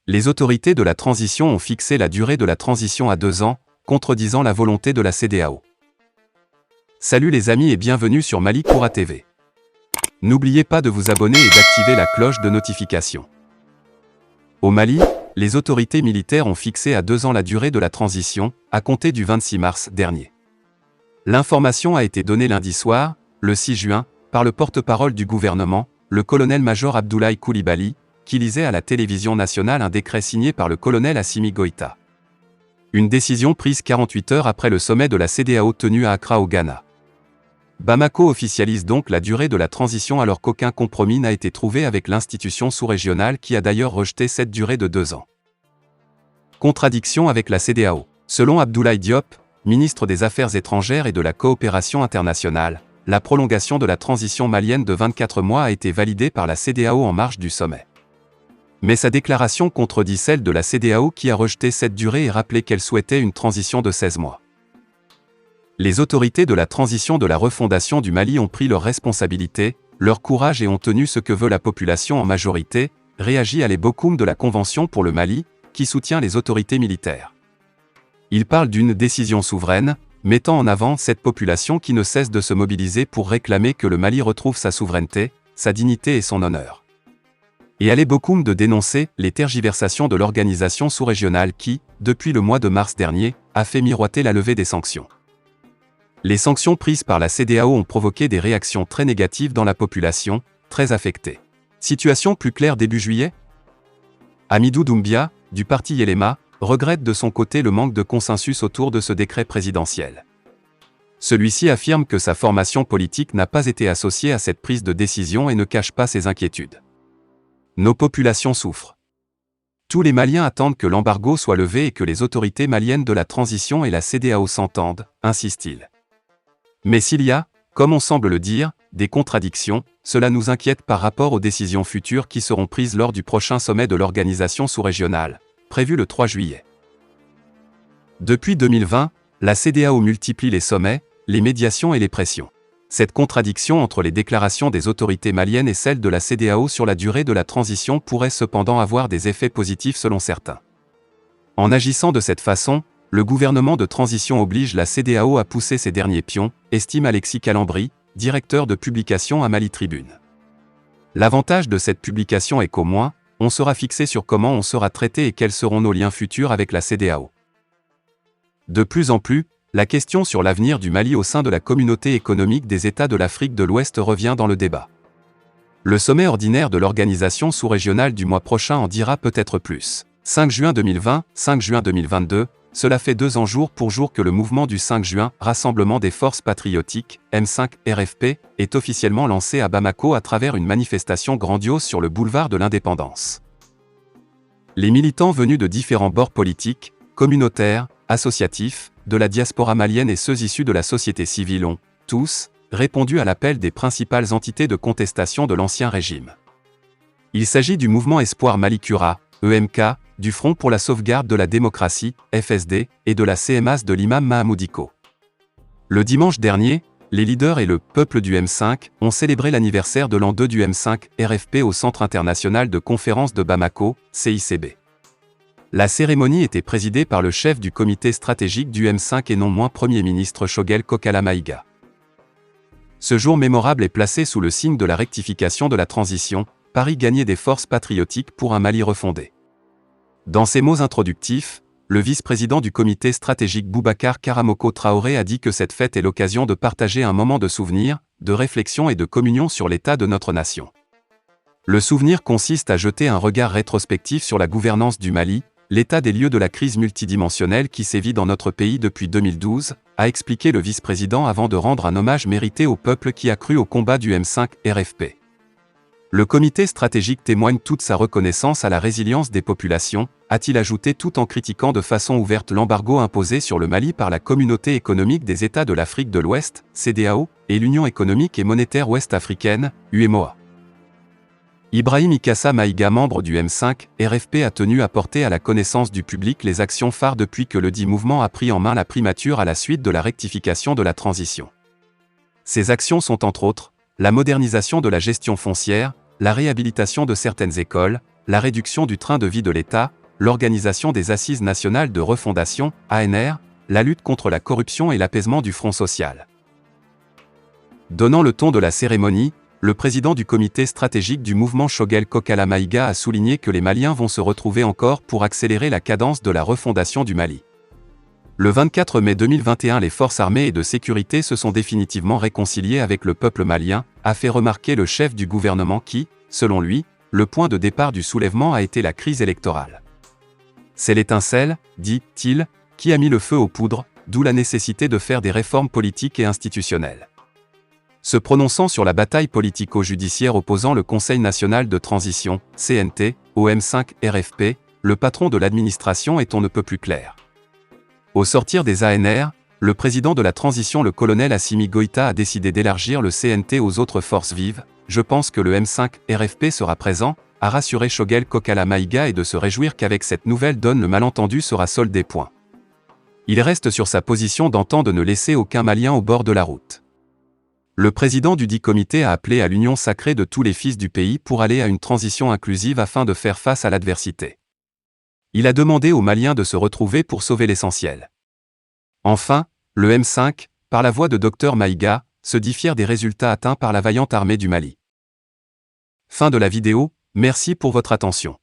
Les autorités de la transition ont fixé la durée de la transition à 2 ans, contredisant la volonté de la CEDEAO. Salut les amis et bienvenue sur Malikoura TV. N'oubliez pas de vous abonner et d'activer la cloche de notification. Au Mali, les autorités militaires ont fixé à 2 ans la durée de la transition, à compter du 26 mars dernier. L'information a été donnée lundi soir, le 6 juin, par le porte-parole du gouvernement, le colonel-major Abdoulaye Coulibaly, qui lisait à la télévision nationale un décret signé par le colonel Assimi Goïta. Une décision prise 48 heures après le sommet de la CEDEAO tenu à Accra au Ghana. Bamako officialise donc la durée de la transition alors qu'aucun compromis n'a été trouvé avec l'institution sous-régionale qui a d'ailleurs rejeté cette durée de 2 ans. Contradiction avec la CEDEAO. Selon Abdoulaye Diop, ministre des Affaires étrangères et de la coopération internationale, la prolongation de la transition malienne de 24 mois a été validée par la CEDEAO en marge du sommet. Mais sa déclaration contredit celle de la CEDEAO qui a rejeté cette durée et rappelé qu'elle souhaitait une transition de 16 mois. Les autorités de la transition de la refondation du Mali ont pris leurs responsabilités, leur courage et ont tenu ce que veut la population en majorité, réagit Ali Bokoum de la Convention pour le Mali, qui soutient les autorités militaires. Il parle d'une décision souveraine, mettant en avant cette population qui ne cesse de se mobiliser pour réclamer que le Mali retrouve sa souveraineté, sa dignité et son honneur. Et Ali Bokoum de dénoncer les tergiversations de l'organisation sous-régionale qui, depuis le mois de mars dernier, a fait miroiter la levée des sanctions. Les sanctions prises par la CEDEAO ont provoqué des réactions très négatives dans la population, très affectée. Situation plus claire début juillet ? Hamidou Doumbia, du parti Yelema, regrette de son côté le manque de consensus autour de ce décret présidentiel. Celui-ci affirme que sa formation politique n'a pas été associée à cette prise de décision et ne cache pas ses inquiétudes. Nos populations souffrent. Tous les Maliens attendent que l'embargo soit levé et que les autorités maliennes de la transition et la CEDEAO s'entendent, insiste-t-il. Mais s'il y a, comme on semble le dire, des contradictions, cela nous inquiète par rapport aux décisions futures qui seront prises lors du prochain sommet de l'organisation sous-régionale, prévu le 3 juillet. Depuis 2020, la CEDEAO multiplie les sommets, les médiations et les pressions. Cette contradiction entre les déclarations des autorités maliennes et celles de la CEDEAO sur la durée de la transition pourrait cependant avoir des effets positifs selon certains. En agissant de cette façon, le gouvernement de transition oblige la CEDEAO à pousser ses derniers pions, estime Alexis Calambri, directeur de publication à Mali Tribune. L'avantage de cette publication est qu'au moins, on sera fixé sur comment on sera traité et quels seront nos liens futurs avec la CEDEAO. De plus en plus, la question sur l'avenir du Mali au sein de la communauté économique des États de l'Afrique de l'Ouest revient dans le débat. Le sommet ordinaire de l'organisation sous-régionale du mois prochain en dira peut-être plus. 5 juin 2020, 5 juin 2022, cela fait 2 ans jour pour jour que le mouvement du 5 juin, Rassemblement des forces patriotiques, M5 RFP, est officiellement lancé à Bamako à travers une manifestation grandiose sur le boulevard de l'Indépendance. Les militants venus de différents bords politiques, communautaires, associatifs, de la diaspora malienne et ceux issus de la société civile ont, tous, répondu à l'appel des principales entités de contestation de l'ancien régime. Il s'agit du mouvement Espoir Malikura, EMK, du Front pour la sauvegarde de la démocratie, FSD, et de la CMAS de l'imam Mahamoudiko. Le dimanche dernier, les leaders et le peuple du M5 ont célébré l'anniversaire de l'an 2 du M5 RFP au Centre international de conférences de Bamako, CICB. La cérémonie était présidée par le chef du comité stratégique du M5 et non moins Premier ministre Choguel Kokala Maïga. Ce jour mémorable est placé sous le signe de la rectification de la transition, Paris gagner des forces patriotiques pour un Mali refondé. Dans ses mots introductifs, le vice-président du comité stratégique Boubacar Karamoko Traoré a dit que cette fête est l'occasion de partager un moment de souvenir, de réflexion et de communion sur l'état de notre nation. Le souvenir consiste à jeter un regard rétrospectif sur la gouvernance du Mali, l'état des lieux de la crise multidimensionnelle qui sévit dans notre pays depuis 2012, a expliqué le vice-président avant de rendre un hommage mérité au peuple qui a cru au combat du M5 RFP. Le comité stratégique témoigne toute sa reconnaissance à la résilience des populations, a-t-il ajouté tout en critiquant de façon ouverte l'embargo imposé sur le Mali par la Communauté économique des États de l'Afrique de l'Ouest, CEDEAO, et l'Union économique et monétaire ouest-africaine, UEMOA. Ibrahim Ikassa Maïga, membre du M5 RFP, a tenu à porter à la connaissance du public les actions phares depuis que le dit mouvement a pris en main la primature à la suite de la rectification de la transition. Ces actions sont entre autres la modernisation de la gestion foncière, la réhabilitation de certaines écoles, la réduction du train de vie de l'État, l'organisation des Assises nationales de refondation, ANR, la lutte contre la corruption et l'apaisement du front social. Donnant le ton de la cérémonie, le président du comité stratégique du mouvement Choguel Kokala Maïga a souligné que les Maliens vont se retrouver encore pour accélérer la cadence de la refondation du Mali. Le 24 mai 2021, les forces armées et de sécurité se sont définitivement réconciliées avec le peuple malien, a fait remarquer le chef du gouvernement qui, selon lui, le point de départ du soulèvement a été la crise électorale. C'est l'étincelle, dit-il, qui a mis le feu aux poudres, d'où la nécessité de faire des réformes politiques et institutionnelles. Se prononçant sur la bataille politico-judiciaire opposant le Conseil national de transition, CNT, au M5 RFP, le patron de l'administration est on ne peut plus clair. Au sortir des ANR, le président de la transition, le colonel Assimi Goïta, a décidé d'élargir le CNT aux autres forces vives. Je pense que le M5 RFP sera présent, a rassuré Choguel Kokala Maïga, et de se réjouir qu'avec cette nouvelle donne le malentendu sera soldé. Il reste sur sa position d'antan de ne laisser aucun Malien au bord de la route. Le président du dit comité a appelé à l'union sacrée de tous les fils du pays pour aller à une transition inclusive afin de faire face à l'adversité. Il a demandé aux Maliens de se retrouver pour sauver l'essentiel. Enfin, le M5, par la voix de Dr Maïga, se dit fier des résultats atteints par la vaillante armée du Mali. Fin de la vidéo, merci pour votre attention.